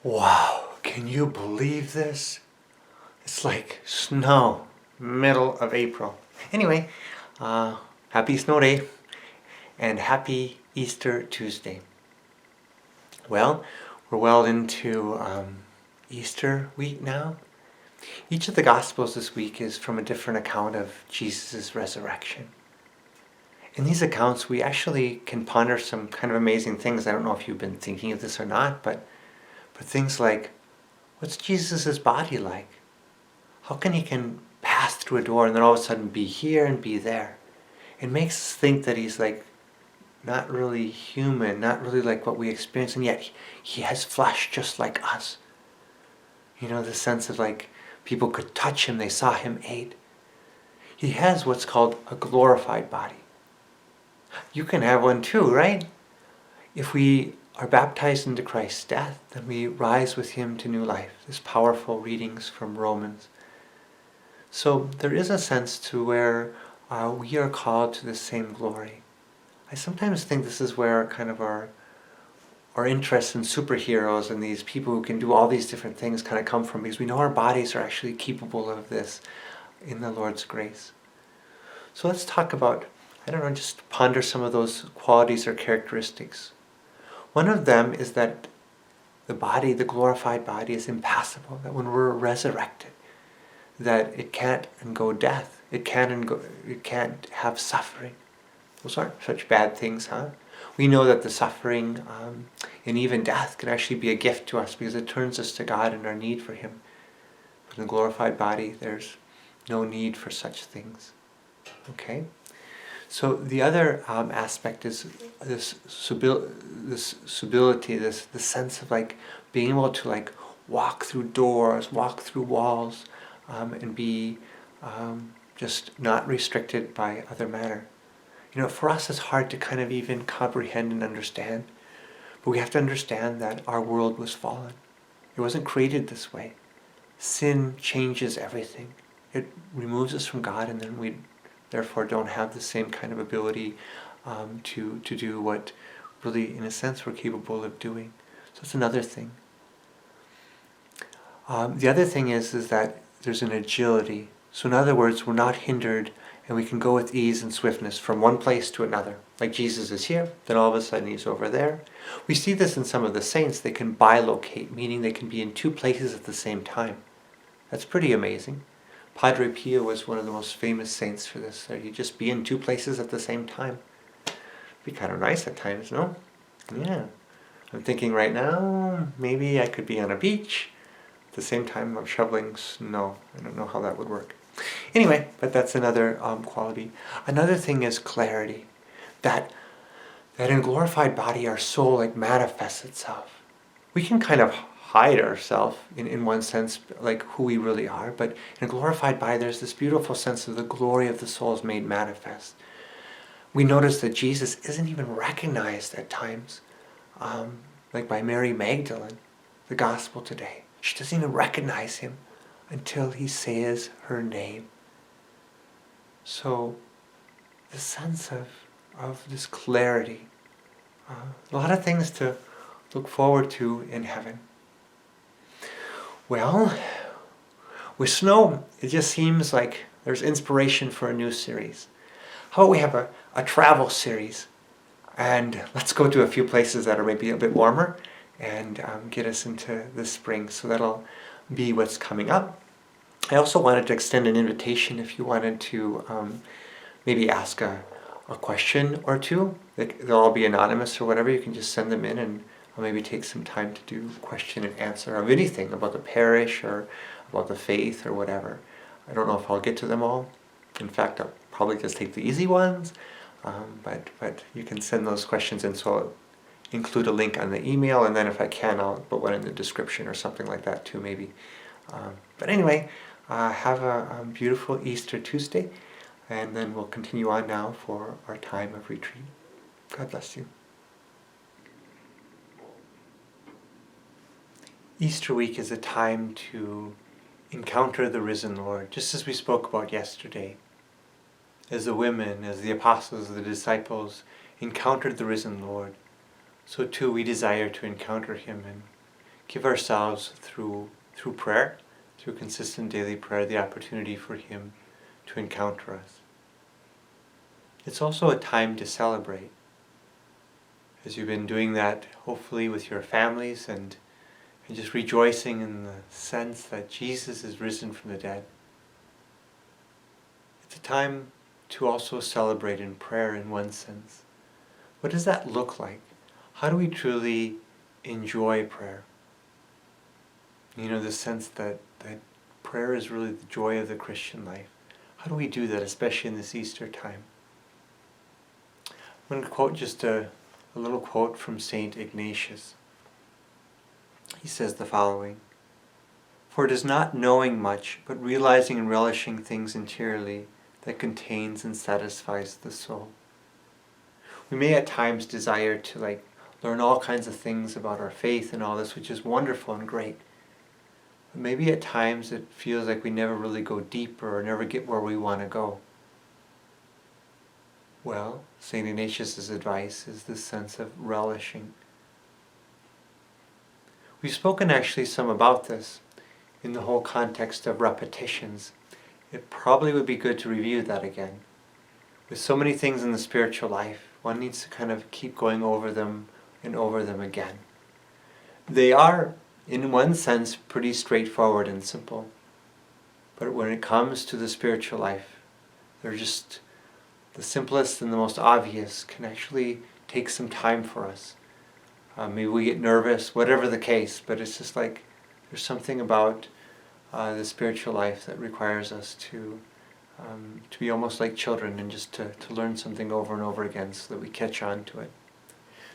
Wow, can you believe this? It's like snow, middle of April. Anyway, happy snow day and happy Easter Tuesday. Well, we're well into Easter week now. Each of the Gospels this week is from a different account of Jesus' resurrection. In these accounts, we actually can ponder some kind of amazing things. I don't know if you've been thinking of this or not, but things like, what's Jesus' body like? How can he pass through a door and then all of a sudden be here and be there? It makes us think that he's like not really human, not really like what we experience, and yet he has flesh just like us. You know, the sense of like people could touch him, they saw him ate. He has what's called a glorified body. You can have one too, right? If we are baptized into Christ's death, then we rise with him to new life. This powerful readings from Romans. So there is a sense to where we are called to the same glory. I sometimes think this is where kind of our interest in superheroes and these people who can do all these different things kind of come from, because we know our bodies are actually capable of this in the Lord's grace. So let's talk about, just ponder some of those qualities or characteristics. One of them is that the body, the glorified body, is impassible, that when we're resurrected, that it can't undergo death, it can't have suffering. Those aren't such bad things, huh? We know that the suffering and even death can actually be a gift to us because it turns us to God and our need for him. But in the glorified body, there's no need for such things. Okay? So the other aspect is this stability, this sense of like being able to like walk through doors, walk through walls, and be just not restricted by other matter. You know, for us it's hard to kind of even comprehend and understand, but we have to understand that our world was fallen. It wasn't created this way. Sin changes everything. It removes us from God, and then we therefore don't have the same kind of ability to do what really, in a sense, we're capable of doing. So it's another thing. The other thing is that there's an agility. So in other words, we're not hindered and we can go with ease and swiftness from one place to another. Like Jesus is here, then all of a sudden he's over there. We see this in some of the saints. They can bilocate, meaning they can be in two places at the same time. That's pretty amazing. Padre Pio was one of the most famous saints for this. So you just be in two places at the same time. Be kind of nice at times, no? Yeah. I'm thinking right now, maybe I could be on a beach. At the same time I'm shoveling snow. I don't know how that would work. Anyway, but that's another quality. Another thing is clarity. That in a glorified body our soul like manifests itself. We can kind of hide ourselves in one sense, like who we really are, but in a glorified body there's this beautiful sense of the glory of the soul is made manifest. We notice that Jesus isn't even recognized at times, like by Mary Magdalene, the gospel today. She doesn't even recognize him until he says her name. So the sense of this clarity, a lot of things to look forward to in heaven. Well, with snow, it just seems like there's inspiration for a new series. How about we have a travel series, and let's go to a few places that are maybe a bit warmer and get us into the spring. So that'll be what's coming up. I also wanted to extend an invitation if you wanted to maybe ask a question or two. They'll all be anonymous or whatever. You can just send them in and I'll maybe take some time to do question and answer of anything about the parish or about the faith or whatever. I don't know if I'll get to them all. In fact, I'll probably just take the easy ones. But you can send those questions in, so I'll include a link on the email, and then if I can, I'll put one in the description or something like that too, maybe. But anyway, have a beautiful Easter Tuesday, and then we'll continue on now for our time of retreat. God bless you. Easter week is a time to encounter the risen Lord, just as we spoke about yesterday. As the women, as the apostles, the disciples encountered the risen Lord, so too we desire to encounter him and give ourselves through prayer, through consistent daily prayer, the opportunity for Him to encounter us. It's also a time to celebrate. As you've been doing that, hopefully with your families, and just rejoicing in the sense that Jesus is risen from the dead. It's a time to also celebrate in prayer in one sense. What does that look like? How do we truly enjoy prayer? The sense that prayer is really the joy of the Christian life. How do we do that, especially in this Easter time? I'm going to quote just a little quote from St. Ignatius. He says the following: "For it is not knowing much, but realizing and relishing things interiorly that contains and satisfies the soul." We may at times desire to learn all kinds of things about our faith and all this, which is wonderful and great. But maybe at times it feels like we never really go deeper or never get where we want to go. Well, St. Ignatius' advice is this sense of relishing. We've spoken actually some about this in the whole context of repetitions. It probably would be good to review that again. With so many things in the spiritual life, one needs to kind of keep going over them and over them again. They are, in one sense, pretty straightforward and simple. But when it comes to the spiritual life, they're just the simplest and the most obvious can actually take some time for us. Maybe we get nervous, whatever the case, but it's just like there's something about the spiritual life that requires us to be almost like children and just to learn something over and over again so that we catch on to it.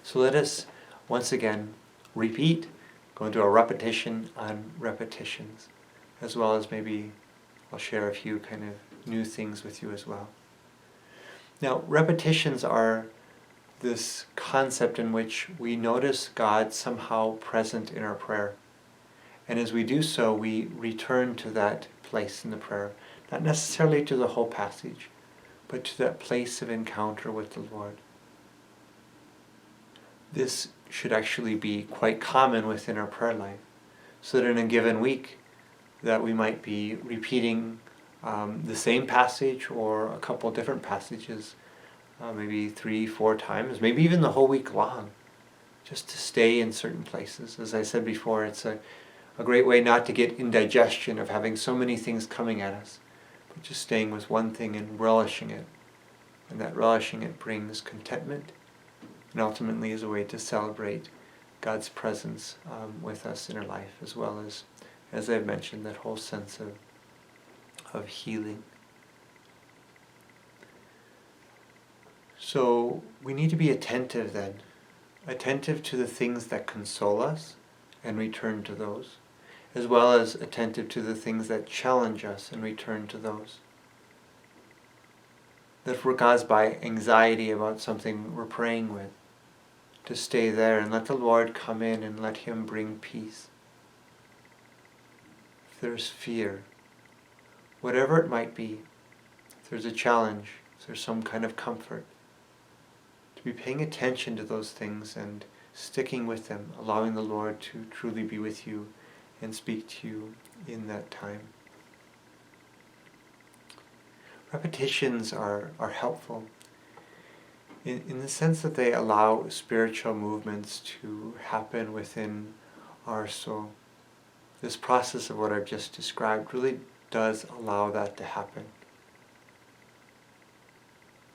So let us once again repeat, go into a repetition on repetitions, as well as maybe I'll share a few kind of new things with you as well. Now, repetitions are this concept in which we notice God somehow present in our prayer. And as we do so, we return to that place in the prayer, not necessarily to the whole passage, but to that place of encounter with the Lord. This should actually be quite common within our prayer life, so that in a given week that we might be repeating the same passage or a couple different passages, maybe 3-4 times, maybe even the whole week long, just to stay in certain places. As I said before, it's a great way not to get indigestion of having so many things coming at us, but just staying with one thing and relishing it. And that relishing it brings contentment, and ultimately is a way to celebrate God's presence with us in our life, as well as I've mentioned, that whole sense of healing. So we need to be attentive then, attentive to the things that console us and return to those, as well as attentive to the things that challenge us and return to those. That if we're caused by anxiety about something we're praying with, to stay there and let the Lord come in and let Him bring peace. If there's fear, whatever it might be, if there's a challenge, if there's some kind of comfort, to be paying attention to those things and sticking with them, allowing the Lord to truly be with you and speak to you in that time. Repetitions are helpful in the sense that they allow spiritual movements to happen within our soul. This process of what I've just described really does allow that to happen.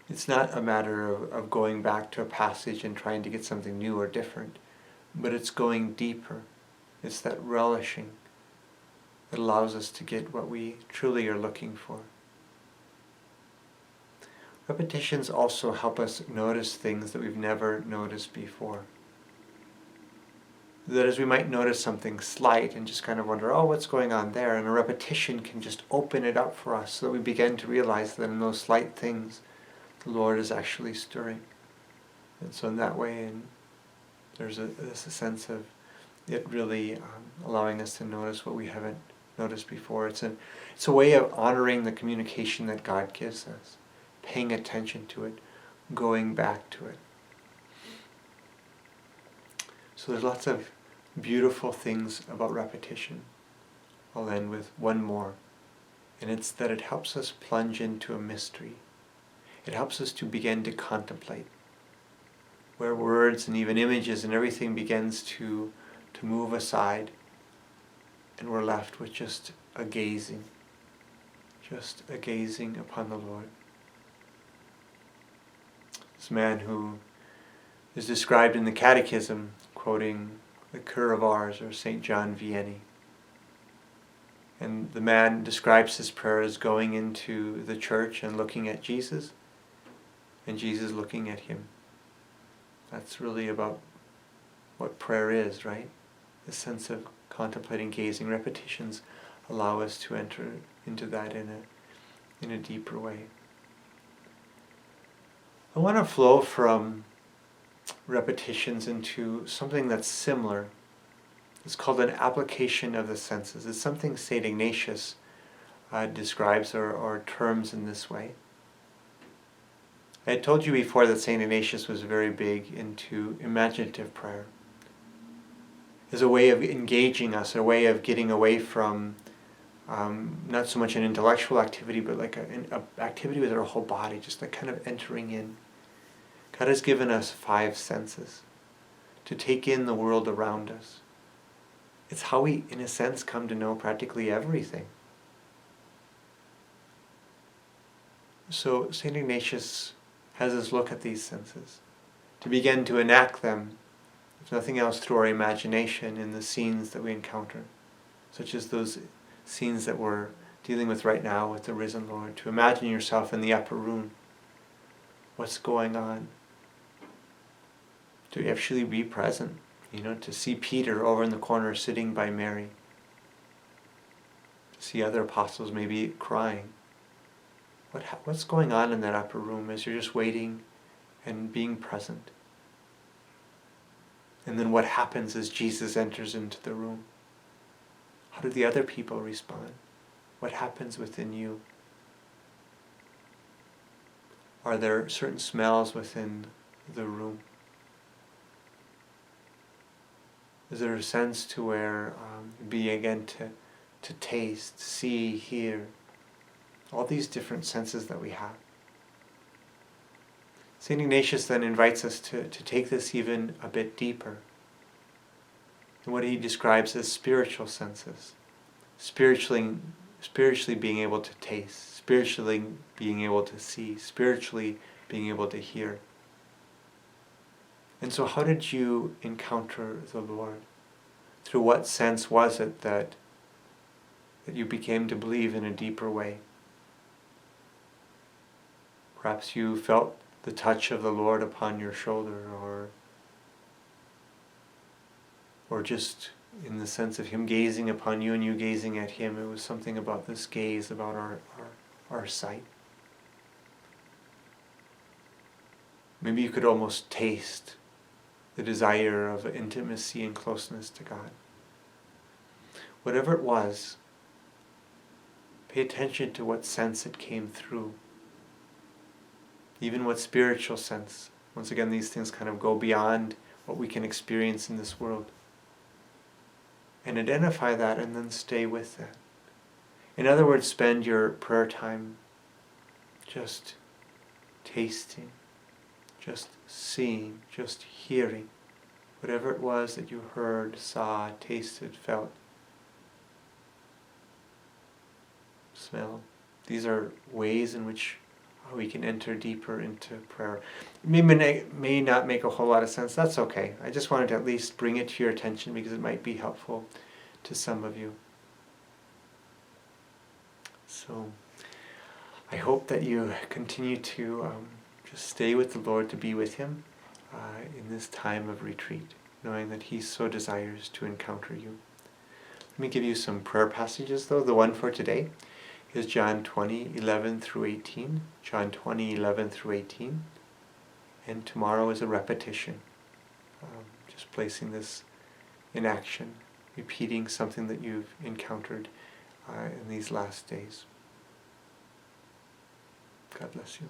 It's not a matter of going back to a passage and trying to get something new or different, but it's going deeper. It's that relishing that allows us to get what we truly are looking for. Repetitions also help us notice things that we've never noticed before. That is, we might notice something slight and just kind of wonder, oh, what's going on there? And a repetition can just open it up for us so that we begin to realize that in those slight things, the Lord is actually stirring. And so in that way, there's a sense of it really allowing us to notice what we haven't noticed before. It's a way of honoring the communication that God gives us, paying attention to it, going back to it. So there's lots of beautiful things about repetition. I'll end with one more, and it's that it helps us plunge into a mystery. It helps us to begin to contemplate, where words and even images and everything begins to move aside, and we're left with just a gazing upon the Lord. This man who is described in the Catechism, quoting the Cure of Ars, or St. John Vianney. And the man describes his prayer as going into the church and looking at Jesus, and Jesus looking at him. That's really about what prayer is, right? The sense of contemplating, gazing. Repetitions allow us to enter into that in a deeper way. I want to flow from repetitions into something that's similar. It's called an application of the senses. It's something St. Ignatius describes or terms in this way. I had told you before that St. Ignatius was very big into imaginative prayer as a way of engaging us, a way of getting away from not so much an intellectual activity, but like an activity with our whole body, just like kind of entering in. God has given us 5 senses to take in the world around us. It's how we, in a sense, come to know practically everything. So St. Ignatius has us look at these senses, to begin to enact them, if nothing else, through our imagination in the scenes that we encounter, such as those scenes that we're dealing with right now with the risen Lord. To imagine yourself in the upper room. What's going on? To actually be present, to see Peter over in the corner sitting by Mary. To see other apostles maybe crying. What's going on in that upper room as you're just waiting and being present? And then what happens as Jesus enters into the room? How do the other people respond? What happens within you? Are there certain smells within the room? Is there a sense to where be again to taste, see, hear, all these different senses that we have? St. Ignatius then invites us to take this even a bit deeper in what he describes as spiritual senses. Spiritually being able to taste, spiritually being able to see, spiritually being able to hear. And so how did you encounter the Lord? Through what sense was it that you became to believe in a deeper way? Perhaps you felt the touch of the Lord upon your shoulder, or just in the sense of Him gazing upon you and you gazing at Him. It was something about this gaze, about our sight. Maybe you could almost taste the desire of intimacy and closeness to God. Whatever it was, pay attention to what sense it came through. Even what spiritual sense. Once again, these things kind of go beyond what we can experience in this world. And identify that and then stay with that. In other words, spend your prayer time just tasting, just seeing, just hearing, whatever it was that you heard, saw, tasted, felt, smelled. These are ways in which we can enter deeper into prayer. It may not make a whole lot of sense. That's okay. I just wanted to at least bring it to your attention because it might be helpful to some of you. So I hope that you continue to just stay with the Lord, to be with Him in this time of retreat, knowing that He so desires to encounter you. Let me give you some prayer passages though. The one for today is John 20:11 through 18. John 20:11 through 18. And tomorrow is a repetition. Just placing this in action, repeating something that you've encountered in these last days. God bless you.